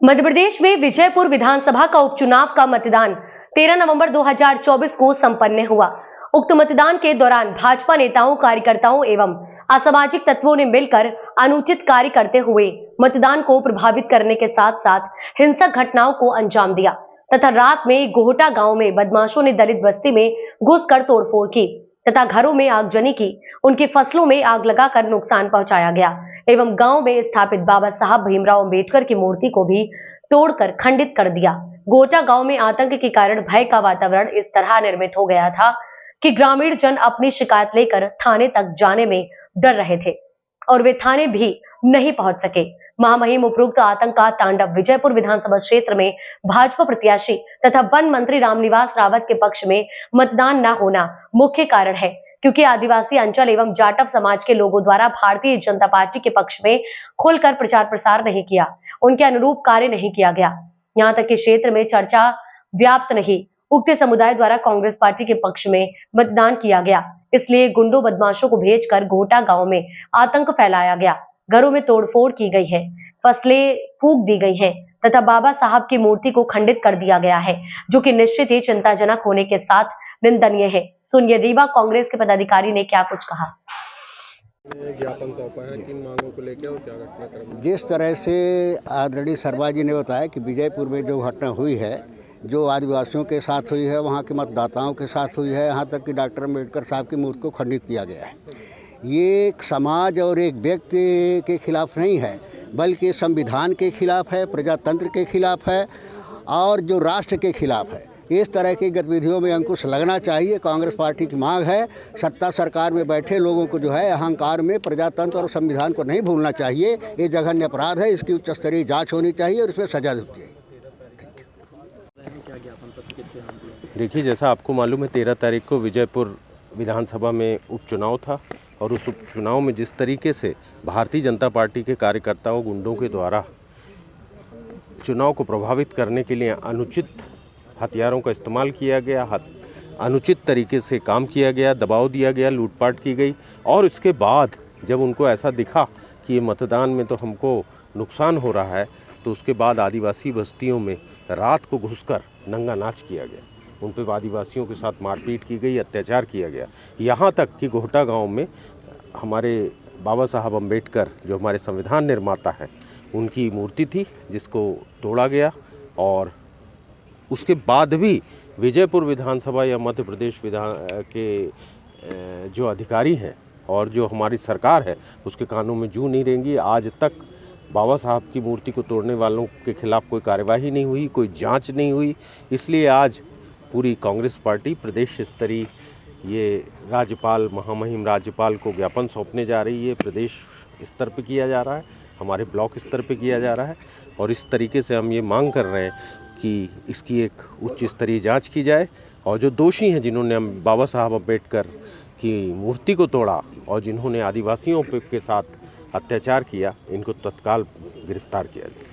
मध्य प्रदेश में विजयपुर विधानसभा का उपचुनाव का मतदान 13 नवंबर 2024 को संपन्न हुआ। उक्त मतदान के दौरान भाजपा नेताओं, कार्यकर्ताओं एवं असामाजिक तत्वों ने मिलकर अनुचित कार्य करते हुए मतदान को प्रभावित करने के साथ साथ हिंसक घटनाओं को अंजाम दिया तथा रात में गोहटा गांव में बदमाशों ने दलित बस्ती में घुसकर तोड़फोड़ की तथा घरों में आगजनी की। उनकी फसलों में आग लगाकर नुकसान पहुंचाया गया एवं गांव में स्थापित बाबा साहब भीमराव अंबेडकर की मूर्ति को भी तोड़कर खंडित कर दिया। गोहटा गांव में आतंक के कारण भय का वातावरण इस तरह निर्मित हो गया था कि ग्रामीण जन अपनी शिकायत लेकर थाने तक जाने में डर रहे थे और वे थाने भी नहीं पहुंच सके। महामहिम उपरोक्त आतंक का तांडव विजयपुर विधानसभा क्षेत्र में भाजपा प्रत्याशी तथा वन मंत्री रामनिवास रावत के पक्ष में मतदान न होना मुख्य कारण है, क्योंकि आदिवासी अंचल एवं जाटव समाज के लोगों द्वारा भारतीय जनता पार्टी के पक्ष में खुलकर प्रचार प्रसार नहीं किया, उनके अनुरूप कार्य नहीं किया गया। यहाँ तक कि क्षेत्र में चर्चा व्याप्त नहीं, उक्त समुदाय द्वारा कांग्रेस पार्टी के पक्ष में मतदान किया गया, इसलिए गुंडों बदमाशों को भेजकर गोहटा गांव में आतंक फैलाया गया। घरों में तोड़फोड़ की गई है, फसलें फूंक दी गई हैं तथा बाबा साहब की मूर्ति को खंडित कर दिया गया है, जो कि निश्चित ही चिंताजनक होने के साथ निंदनीय है। सुनिए रीवा कांग्रेस के पदाधिकारी ने क्या कुछ कहा। ज्ञापन सौंपा है, किन मांगों को लेकर और क्या घटनाक्रम? जिस तरह से आदरणीय शर्मा जी ने बताया कि विजयपुर में जो घटना हुई है, जो आदिवासियों के साथ हुई है, वहाँ के मतदाताओं के साथ हुई है, यहाँ तक कि डॉक्टर अम्बेडकर साहब की मूर्ति को खंडित किया गया है। ये एक समाज और एक व्यक्ति के खिलाफ नहीं है, बल्कि संविधान के खिलाफ है, प्रजातंत्र के खिलाफ है और जो राष्ट्र के खिलाफ है। इस तरह की गतिविधियों में अंकुश लगना चाहिए। कांग्रेस पार्टी की मांग है, सत्ता सरकार में बैठे लोगों को जो है अहंकार में प्रजातंत्र और संविधान को नहीं भूलना चाहिए। ये जघन्य अपराध है, इसकी उच्च स्तरीय जांच होनी चाहिए और इसमें सजा दी चाहिए। देखिए, जैसा आपको मालूम है 13 तारीख को विजयपुर विधानसभा में उपचुनाव था और उस उपचुनाव में जिस तरीके से भारतीय जनता पार्टी के कार्यकर्ताओं, गुंडों के द्वारा चुनाव को प्रभावित करने के लिए अनुचित हथियारों का इस्तेमाल किया गया, अनुचित तरीके से काम किया गया, दबाव दिया गया, लूटपाट की गई और इसके बाद जब उनको ऐसा दिखा कि ये मतदान में तो हमको नुकसान हो रहा है, तो उसके बाद आदिवासी बस्तियों में रात को घुसकर नंगा नाच किया गया। उन पर आदिवासियों के साथ मारपीट की गई, अत्याचार किया गया। यहाँ तक कि गोहटा गांव में हमारे बाबा साहब अम्बेडकर, जो हमारे संविधान निर्माता हैं, उनकी मूर्ति थी जिसको तोड़ा गया और उसके बाद भी विजयपुर विधानसभा या मध्य प्रदेश विधान के जो अधिकारी हैं और जो हमारी सरकार है उसके कानों में जू नहीं रहेंगी। आज तक बाबा साहब की मूर्ति को तोड़ने वालों के खिलाफ कोई कार्यवाही नहीं हुई, कोई जांच नहीं हुई। इसलिए आज पूरी कांग्रेस पार्टी प्रदेश स्तरीय ये राज्यपाल, महामहिम राज्यपाल को ज्ञापन सौंपने जा रही है। प्रदेश स्तर पर किया जा रहा है, हमारे ब्लॉक स्तर पर किया जा रहा है और इस तरीके से हम ये मांग कर रहे हैं कि इसकी एक उच्च स्तरीय जांच की जाए और जो दोषी हैं, जिन्होंने बाबा साहब अम्बेडकर की मूर्ति को तोड़ा और जिन्होंने आदिवासियों के साथ अत्याचार किया, इनको तत्काल गिरफ्तार किया जाए।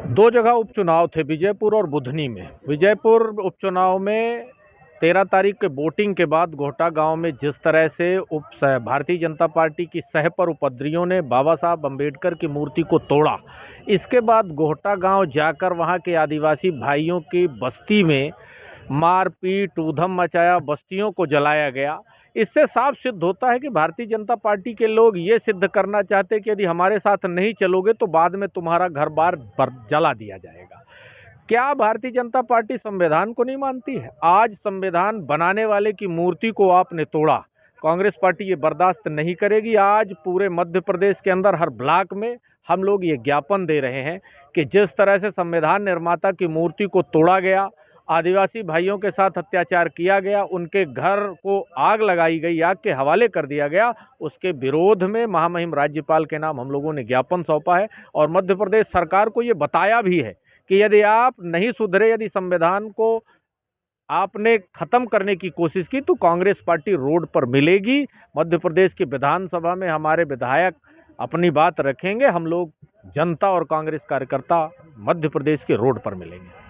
दो जगह उपचुनाव थे, विजयपुर और बुधनी में। विजयपुर उपचुनाव में 13 तारीख के वोटिंग के बाद गोहटा गांव में जिस तरह से भारतीय जनता पार्टी की सह पर उपद्रवियों ने बाबा साहब अम्बेडकर की मूर्ति को तोड़ा, इसके बाद गोहटा गांव जाकर वहां के आदिवासी भाइयों की बस्ती में मारपीट, ऊधम मचाया, बस्तियों को जलाया गया। इससे साफ सिद्ध होता है कि भारतीय जनता पार्टी के लोग ये सिद्ध करना चाहते हैं कि यदि हमारे साथ नहीं चलोगे तो बाद में तुम्हारा घर बार जला दिया जाएगा। क्या भारतीय जनता पार्टी संविधान को नहीं मानती है? आज संविधान बनाने वाले की मूर्ति को आपने तोड़ा, कांग्रेस पार्टी ये बर्दाश्त नहीं करेगी। आज पूरे मध्य प्रदेश के अंदर हर ब्लॉक में हम लोग ये ज्ञापन दे रहे हैं कि जिस तरह से संविधान निर्माता की मूर्ति को तोड़ा गया, आदिवासी भाइयों के साथ अत्याचार किया गया, उनके घर को आग लगाई गई, आग के हवाले कर दिया गया, उसके विरोध में महामहिम राज्यपाल के नाम हम लोगों ने ज्ञापन सौंपा है और मध्य प्रदेश सरकार को ये बताया भी है कि यदि आप नहीं सुधरे, यदि संविधान को आपने खत्म करने की कोशिश की तो कांग्रेस पार्टी रोड पर मिलेगी। मध्य प्रदेश की विधानसभा में हमारे विधायक अपनी बात रखेंगे। हम लोग जनता और कांग्रेस कार्यकर्ता मध्य प्रदेश के रोड पर मिलेंगे।